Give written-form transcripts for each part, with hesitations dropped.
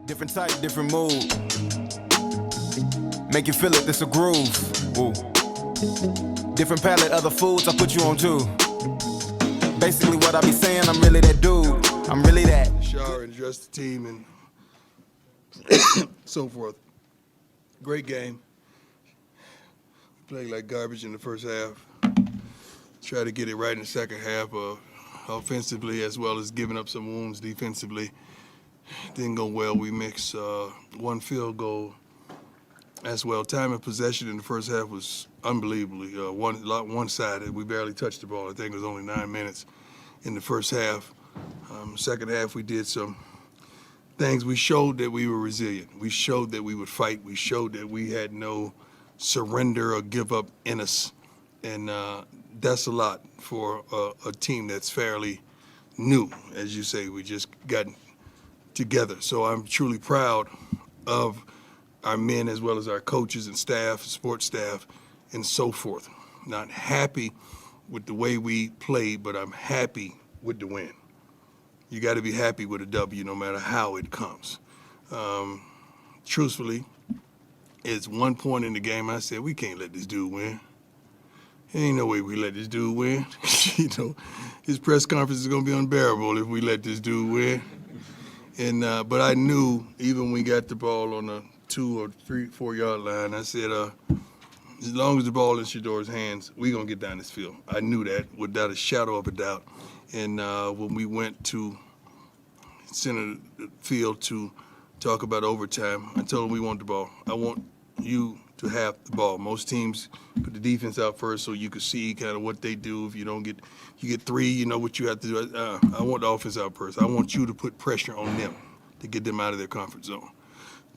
Different type, different mood. Make you feel it, this a groove. Ooh. Different palette, other foods I put you on too. Basically what I be saying, I'm really that dude. I'm really that. Shower and dress the team and so forth. Great game. Played like garbage in the first half. Try to get it right in the second half, offensively as well as giving up some wounds defensively. Didn't go well. We mixed one field goal as well. Time of possession in the first half was unbelievably one-sided. We barely touched the ball. I think it was only 9 minutes in the first half. Second half, we did some things. We showed that we were resilient. We showed that we would fight. We showed that we had no surrender or give up in us. And that's a lot for a team that's fairly new. As you say, we just got together. So I'm truly proud of our men as well as our coaches and staff, sports staff, and so forth. Not happy with the way we played, but I'm happy with the win. You got to be happy with a W no matter how it comes. Truthfully, it's one point in the game I said, we can't let this dude win. There ain't no way we let this dude win. You know, his press conference is going to be unbearable if we let this dude win. And but I knew even when we got the ball on the 2 or 3, 4 yard line, I said, as long as the ball in Shedeur's hands, we're going to get down this field. I knew that without a shadow of a doubt. And when we went to center the field to talk about overtime, I told him we want the ball. I want you to have the ball. Most teams put the defense out first so you can see kind of what they do. If you don't get, you get 3, you know what you have to do. I want the offense out first. I want you to put pressure on them to get them out of their comfort zone.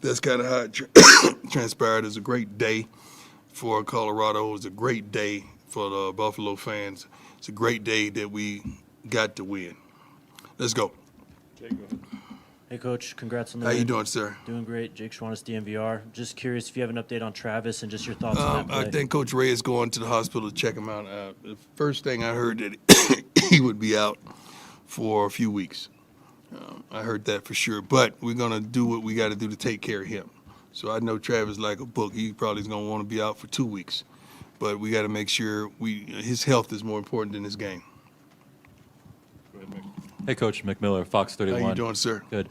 That's kind of how it transpired. It was a great day for Colorado. It was a great day for the Buffalo fans. It's a great day that we got to win. Let's go. Jake, go ahead. Hey, Coach. Congrats on the How win. you doing, sir? Doing great. Jake Schwannis, DMVR. Just curious if you have an update on Travis and just your thoughts on that play. I think Coach Ray is going to the hospital to check him out. The first thing I heard that he would be out for a few weeks. I heard that for sure. But we're going to do what we got to do to take care of him. So I know Travis like a book. He probably is going to want to be out for 2 weeks. But we got to make sure his health is more important than his game. Go ahead, Mick. Hey, Coach McMiller, Fox 31. How you doing, sir? Good.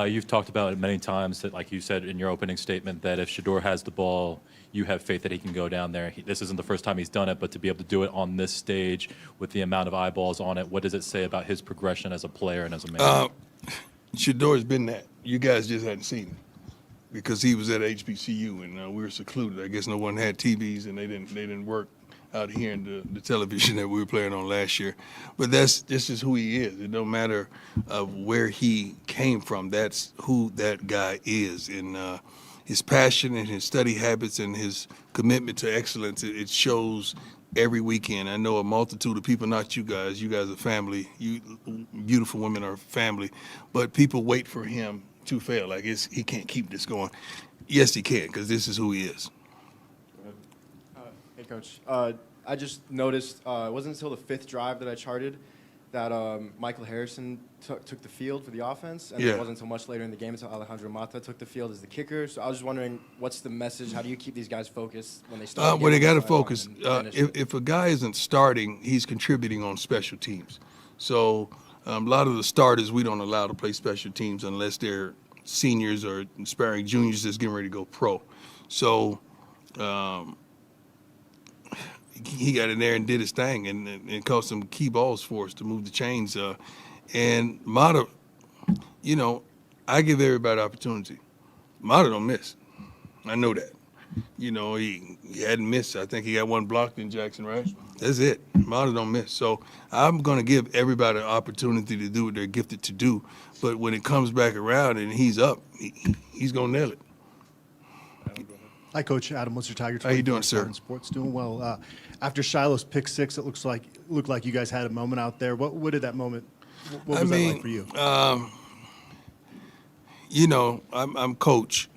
You've talked about it many times that, like you said in your opening statement, that if Shedeur has the ball, you have faith that he can go down there. This isn't the first time he's done it, but to be able to do it on this stage with the amount of eyeballs on it, what does it say about his progression as a player and as a man? Shedeur's been that. You guys just hadn't seen him because he was at HBCU and we were secluded. I guess no one had TVs and they didn't work out here in the television that we were playing on last year. But this is who he is. It don't matter where he came from. That's who that guy is. And his passion and his study habits and his commitment to excellence, it shows every weekend. I know a multitude of people, not you guys. You guys are family. You beautiful women are family. But people wait for him to fail. Like he can't keep this going. Yes, he can, because this is who he is. Hey, Coach. I just noticed it wasn't until the 5th drive that I charted that Michael Harrison took the field for the offense, and it wasn't until much later in the game until Alejandro Mata took the field as the kicker. So I was just wondering, what's the message? How do you keep these guys focused when they start? Well, they got to focus. If a guy isn't starting, he's contributing on special teams. So a lot of the starters we don't allow to play special teams unless they're seniors or aspiring juniors that's getting ready to go pro. So he got in there and did his thing and caught some key balls for us to move the chains. And Mata, you know, I give everybody opportunity. Mata don't miss. I know that. You know, he hadn't missed. I think he got one blocked in Jackson, right? That's it. Mata don't miss. So I'm going to give everybody an opportunity to do what they're gifted to do. But when it comes back around and he's up, he's going to nail it. Hi, Coach. Adam, what's your Tiger? How you doing, sir? Spartan Sports, doing well. After Shiloh's pick 6, it looked like you guys had a moment out there. What did that moment? What was that like for you? You know, I'm coach,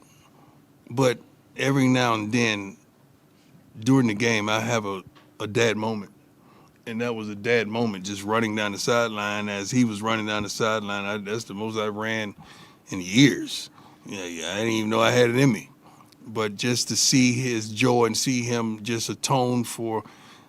but every now and then during the game, I have a dad moment. And that was a dad moment, just running down the sideline as he was running down the sideline. That's the most I ran in years. I didn't even know I had it in me. But just to see his joy and see him just atone for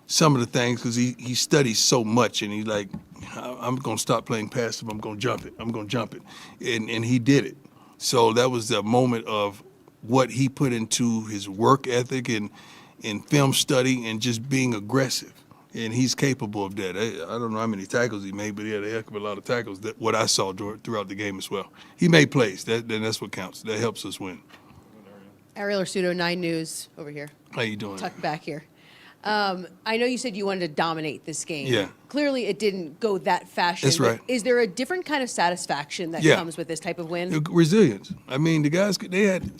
some of the things, because he studies so much, and he's like, I'm going to stop playing passive. I'm going to jump it. I'm going to jump it. And he did it. So that was the moment of what he put into his work ethic and film study and just being aggressive. And he's capable of that. I don't know how many tackles he made, but he had a heck of a lot of tackles, what I saw throughout the game as well. He made plays. That's what counts. That helps us win. Ariel Arsudo, 9 News, over here. How you doing? Tucked back here. I know you said you wanted to dominate this game. Yeah. Clearly, it didn't go that fashion. That's right. Is there a different kind of satisfaction that Yeah. comes with this type of win? Resilience. I mean, the guys, they had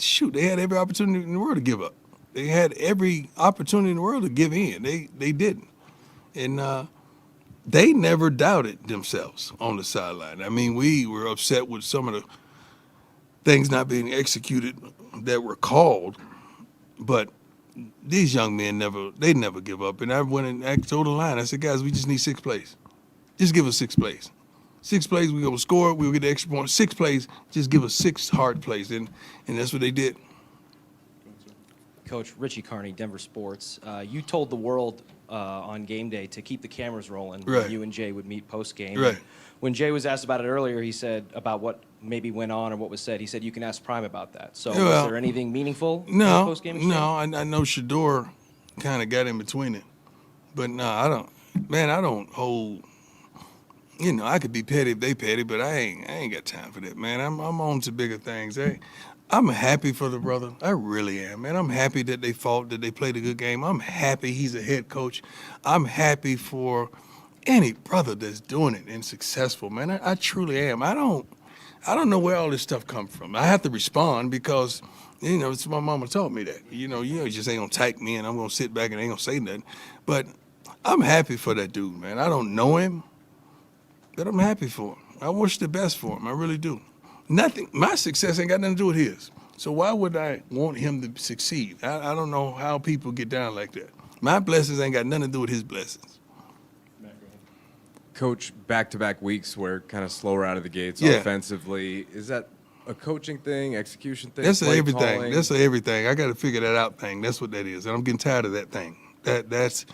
every opportunity in the world to give up. They had every opportunity in the world to give in. They didn't. And they never doubted themselves on the sideline. I mean, we were upset with some of the things not being executed that were called, but these young men never give up. And I went and I told the line, I said, guys, we just need 6 plays. Just give us 6 plays. 6 plays, we're going to score, we'll get the extra point. 6 plays, just give us 6 hard plays. And that's what they did. Coach Richie Carney, Denver Sports. You told the world on game day to keep the cameras rolling Right. when you and Jay would meet post-game. Right. When Jay was asked about it earlier, he said about what maybe went on or what was said. He said you can ask Prime about that. So Well, was there anything meaningful in the No, post-game exchange? no, I know Shedeur kind of got in between it. But no, I don't hold, I could be petty if they petty, but I ain't got time for that, man. I'm on to bigger things. I'm happy for the brother. I really am, man. I'm happy that they fought, that they played a good game. I'm happy he's a head coach. I'm happy for any brother that's doing it and successful, man. I truly am. I don't know where all this stuff comes from. I have to respond because, it's my mama taught me that. You just ain't gonna type me and I'm gonna sit back and ain't gonna say nothing. But I'm happy for that dude, man. I don't know him, but I'm happy for him. I wish the best for him. I really do. My success ain't got nothing to do with his. So why would I want him to succeed? I don't know how people get down like that. My blessings ain't got nothing to do with his blessings. Coach, back-to-back weeks were kind of slower out of the gates Yeah. offensively. Is that a coaching thing, execution thing? That's play everything. calling? That's everything. I got to figure that out thing. That's what that is. And I'm getting tired of that thing. That's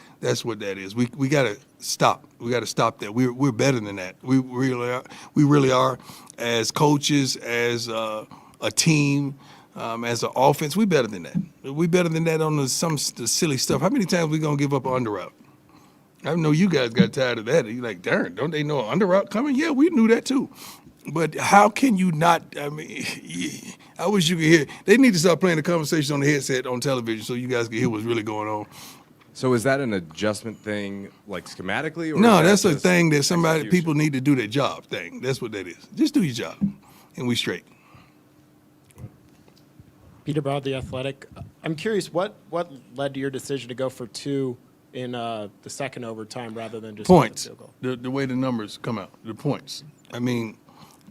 what that is. We got to stop. We got to stop that. We're better than that. We really are. As coaches, as a team, as an offense, we better than that. We better than that on the silly stuff. How many times we gonna give up an under route? I know you guys got tired of that. You're like, darn, don't they know an under route coming? Yeah, we knew that too. But how can you not? I mean, I wish you could hear. They need to start playing the conversation on the headset on television so you guys can hear what's really going on. So is that an adjustment thing, like schematically? Or No, is that's a just thing that execution? people need to do their job thing. That's what that is. Just do your job, and we straight. Peter Broad, The Athletic. I'm curious, what led to your decision to go for 2 in the second overtime rather than just Points. the field goal? The way the numbers come out, the points. I mean,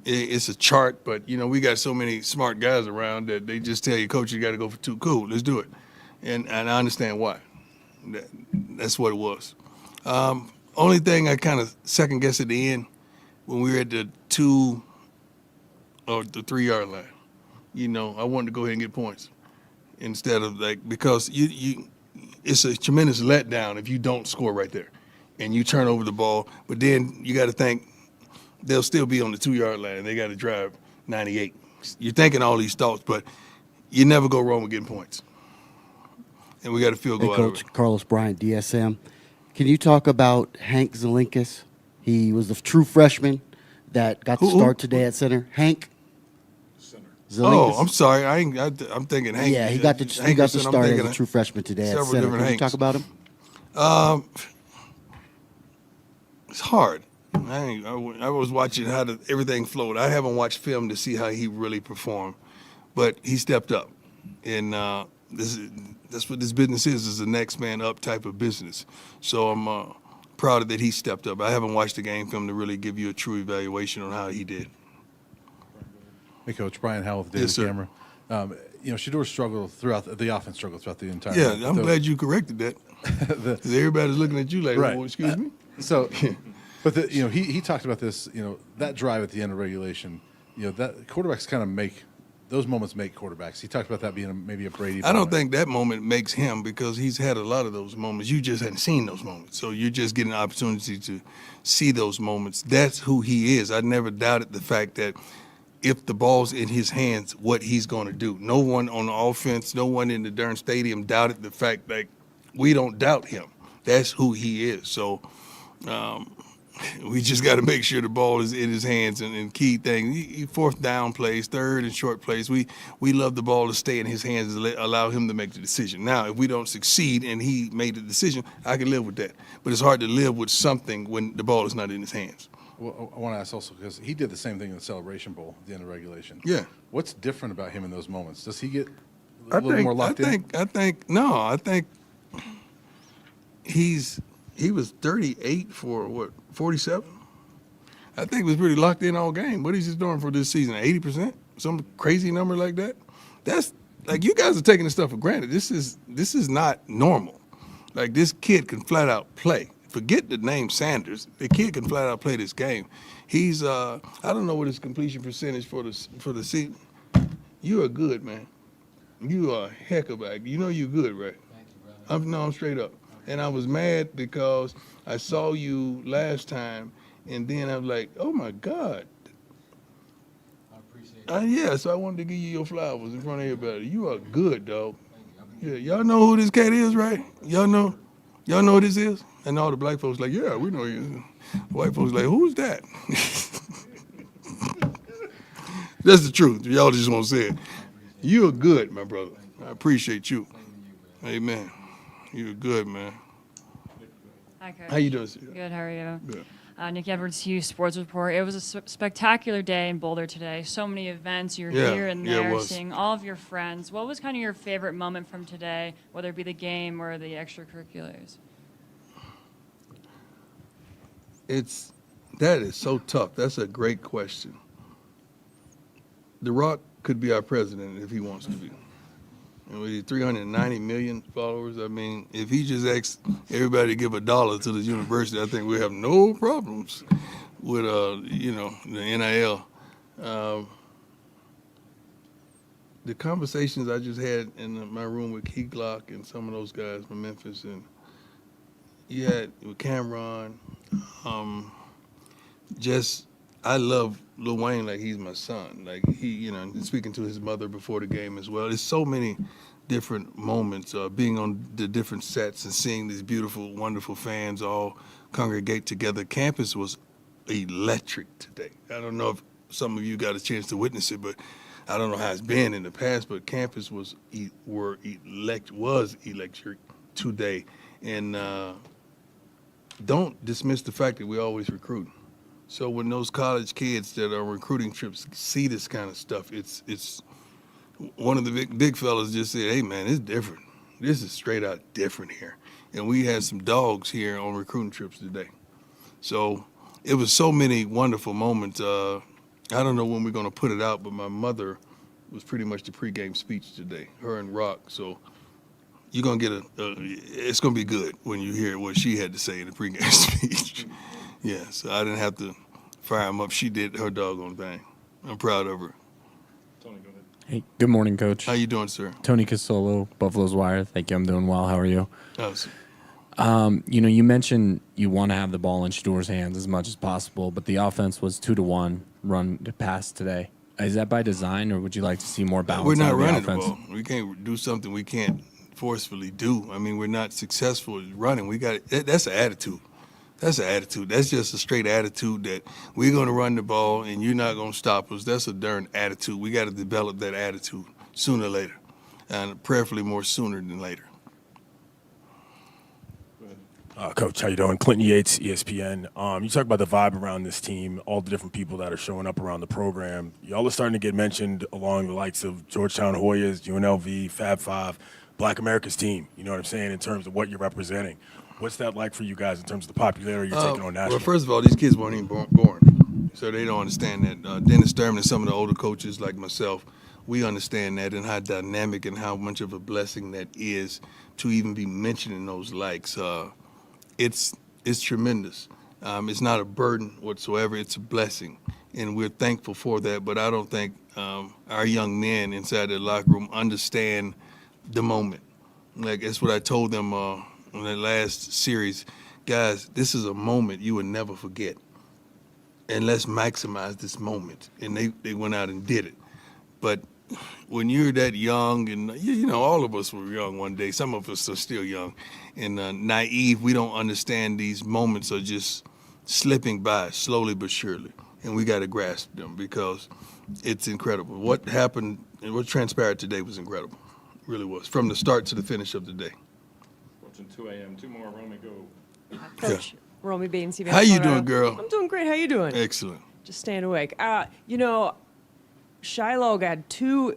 it's a chart, but we got so many smart guys around that they just tell you, coach, you got to go for 2. Cool, let's do it. And I understand why. That's what it was. Only thing I kind of second guessed at the end when we were at the 2 or the 3 yard line. I wanted to go ahead and get points instead of because it's a tremendous letdown if you don't score right there and you turn over the ball. But then you got to think they'll still be on the 2 yard line and they got to drive 98. You're thinking all these thoughts, but you never go wrong with getting points. And we got a field goal out of Coach it. Carlos Bryant, DSM. Can you talk about Hank Zelinkas? He was the true freshman that got to start today at center. Hank Zelinkas. Oh, I'm sorry. I'm thinking Hank. Yeah, he got to Hankerson, I'm start as thinking a true freshman today at several center. different Can you talk Hanks. about him? It's hard. I was watching how everything flowed. I haven't watched film to see how he really performed, but he stepped up, and that's what this business is a next man up type of business. So I'm proud that he stepped up. I haven't watched the game film to really give you a true evaluation on how he did. Hey, Coach. Brian Howell with the Yes, Daily sir. Camera. Shedeur struggled throughout the offense struggled throughout the entire. Yeah, game. I'm glad you corrected that. 'Cause everybody's looking at you like, Right. oh, excuse me? So, but he talked about this. That drive at the end of regulation. That quarterbacks kind of make those moments make quarterbacks. He talked about that being maybe a Brady. I don't moment. think that moment makes him because he's had a lot of those moments. You just hadn't seen those moments. So you're just getting an opportunity to see those moments. That's who he is. I never doubted the fact that if the ball's in his hands, what he's going to do. No one on the offense, no one in the darn stadium doubted the fact that we don't doubt him. That's who he is. So we just got to make sure the ball is in his hands and key thing. Fourth down plays, third and short plays. We love the ball to stay in his hands and allow him to make the decision. Now, if we don't succeed and he made the decision, I can live with that. But it's hard to live with something when the ball is not in his hands. Well, I want to ask also because he did the same thing in the Celebration Bowl at the end of regulation. Yeah. What's different about him in those moments? Does he get a little more locked in? I think he was 38 for what, 47? I think he was pretty locked in all game. What is he doing for this season? 80%? Some crazy number like that? That's like you guys are taking this stuff for granted. This is not normal. Like this kid can flat out play. Forget the name Sanders. The kid can flat out play this game. He's I don't know what his completion percentage for the season. You are good, man. You are a heck of a. You know you're good, right? Thank you, brother. I'm straight up. And I was mad because I saw you last time, and then I was like, oh my God. I appreciate it. Yeah, so I wanted to give you your flowers in front of everybody. You are good, dog. Yeah, y'all know who this cat is, right? Y'all know who this is? And all the black folks like, yeah, we know you. White folks like, who's that? That's the truth. Y'all just won't say it. You are good, my brother. I appreciate you. Amen. You're good, man. Hi, Coach. How you doing, sir? Good, how are you? Good. Nick Edwards, Hughes Sports Report. It was a spectacular day in Boulder today. So many events. You're Yeah, here and yeah, it there, was. seeing all of your friends. What was kind of your favorite moment from today, whether it be the game or the extracurriculars? That is so tough. That's a great question. The Rock could be our president if he wants to be. And with his 390 million followers, I mean, if he just asks everybody to give $1 to the university, I think we have no problems with, the NIL. The conversations I just had in my room with Key Glock and some of those guys from Memphis, and you had with Cameron, I love Lil Wayne like he's my son. Like he, speaking to his mother before the game as well. There's so many different moments, being on the different sets and seeing these beautiful, wonderful fans all congregate together. Campus was electric today. I don't know if some of you got a chance to witness it, but I don't know how it's been in the past, but campus was electric today. And don't dismiss the fact that we always recruit. So when those college kids that are on recruiting trips see this kind of stuff, it's one of the big fellas just said, hey, man, it's different. This is straight out different here. And we had some dogs here on recruiting trips today. So it was so many wonderful moments. I don't know when we're going to put it out, but my mother was pretty much the pregame speech today, her and Rock. So you're going to get it's going to be good when you hear what she had to say in the pregame speech. Yeah, so I didn't have to fire him up. She did her doggone thing. I'm proud of her. Tony, go ahead. Hey, good morning, Coach. How you doing, sir? Tony Casolo, Buffalo's Wire. Thank you. I'm doing well. How are you? Awesome. You mentioned you want to have the ball in Shedeur's hands as much as possible, but the offense was 2-1 run to pass today. Is that by design, or would you like to see more balance? We're not out of the running the offense? ball. We can't do something we can't forcefully do. I mean, we're not successful at running. That's an attitude. That's an attitude. That's just a straight attitude that we're going to run the ball and you're not going to stop us. That's a darn attitude. We got to develop that attitude sooner or later, and prayerfully more sooner than later. Coach, how you doing? Clinton Yates, ESPN. You talk about the vibe around this team, all the different people that are showing up around the program. Y'all are starting to get mentioned along the likes of Georgetown Hoyas, UNLV, Fab Five, Black America's team. You know what I'm saying, in terms of what you're representing. What's that like for you guys in terms of the popularity you're taking on nationally? Well, first of all, these kids weren't even born, so they don't understand that. Dennis Thurman and some of the older coaches like myself, we understand that and how dynamic and how much of a blessing that is to even be mentioned in those likes. It's tremendous. It's not a burden whatsoever. It's a blessing, and we're thankful for that. But I don't think our young men inside the locker room understand the moment. Like, that's what I told them in the last series. Guys, this is a moment you will never forget. And let's maximize this moment. And they went out and did it. But when you're that young, and you know, all of us were young one day. Some of us are still young and naive. We don't understand these moments are just slipping by slowly but surely. And we got to grasp them because it's incredible. What happened and what transpired today was incredible. It really was. From the start to the finish of the day. Watching 2 a.m. 2 more, Romy, go. Coach, Romy Baines, CBS How you Colorado. doing, girl? I'm doing great. How you doing? Excellent. Just staying awake. You know, Shiloh got 2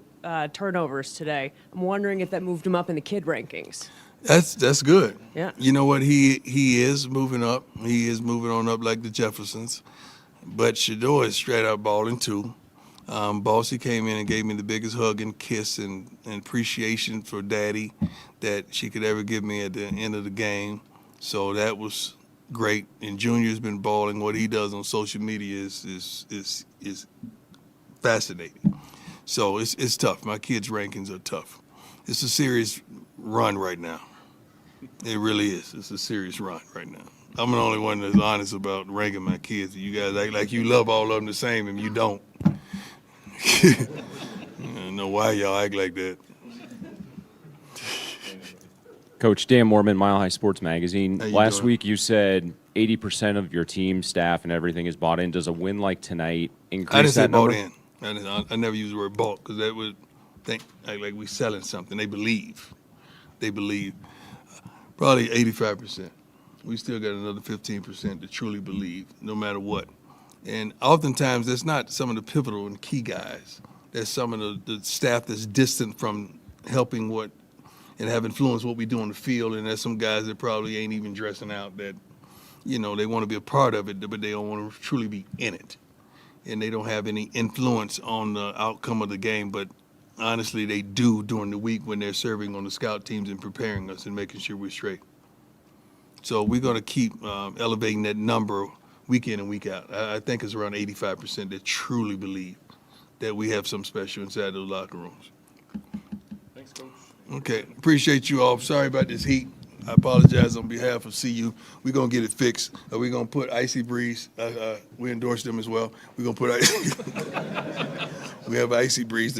turnovers today. I'm wondering if that moved him up in the kid rankings. That's good. Yeah. You know what? He is moving up. He is moving on up like the Jeffersons. But Shedeur is straight out balling too. Bossy came in and gave me the biggest hug and kiss and appreciation for Daddy that she could ever give me at the end of the game. So that was great. And Junior's been balling. What he does on social media is fascinating. So it's tough. My kids' rankings are tough. It's a serious run right now. It really is. It's a serious run right now. I'm the only one that's honest about ranking my kids. You guys act like you love all of them the same, and you don't. I don't know why y'all act like that. Coach Dan Mormon, Mile High Sports Magazine. How you Last doing? week you said 80% of your team, staff, and everything is bought in. Does a win like tonight increase I didn't say that bought number? in. I never use the word bought because that would think like we selling something. They believe. They believe. Probably 85%. We still got another 15% that truly believe, no matter what. And oftentimes, that's not some of the pivotal and key guys. That's some of the staff that's distant from helping what and have influenced what we do on the field. And there's some guys that probably ain't even dressing out that, you know, they want to be a part of it, but they don't want to truly be in it. And they don't have any influence on the outcome of the game. But honestly, they do during the week when they're serving on the scout teams and preparing us and making sure we're straight. So we're going to keep elevating that number week in and week out. I think it's around 85% that truly believe that we have something special inside those locker rooms. Thanks, Coach. Okay, appreciate you all. Sorry about this heat. I apologize on behalf of CU. We're going to get it fixed. We're going to put Icy Breeze. We endorse them as well. We're going to put we have Icy Breeze.